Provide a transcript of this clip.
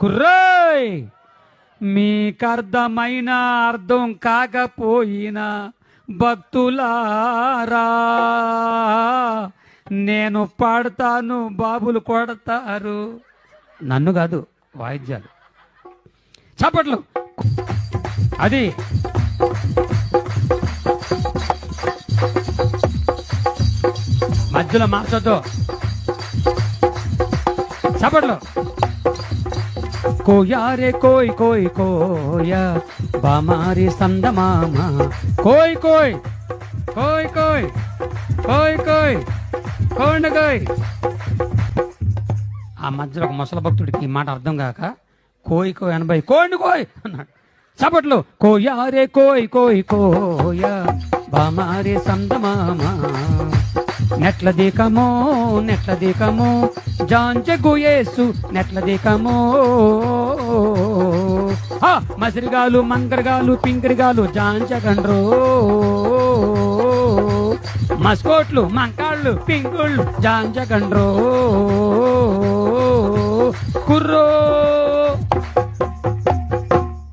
కుర్రోయ్, మీకర్థమైన అర్థం కాకపోయినా భక్తులారా, నేను పాడతాను, బాబులు కొడతారు. నన్ను కాదు, వాయిద్యాలు. చప్పట్లు. అది మధ్యలో మార్చొద్దు. చప్పట్లు. కోయారే కోయ్ కోయ్ కోయ బామారి సందమామ, కోయ్ కోయ్ కోయ్ కోయ్ కోయ్ కోయ్ కోండకోయ్. ఆ మధ్యలో ఒక ముసల భక్తుడికి ఈ మాట అర్థం కాక కోయ్ కోయ్ 80 కోండి కోయ్ అన్నాడు. చప్పట్లు. కోయారే కోయ్ కోయ్ కోయ బామారి సందమామ, నెట్ల దీకమో నెట్ల దీకమో జాంజగు యేసు నెట్ల దీకమో. మసిరిగాలు మంగరగాలు పింగరిగాలు జాంజగండ్రో, మస్కోట్లు మంకాళ్ళు పింగుళ్ళు జాంజగండ్రో. కుర్రో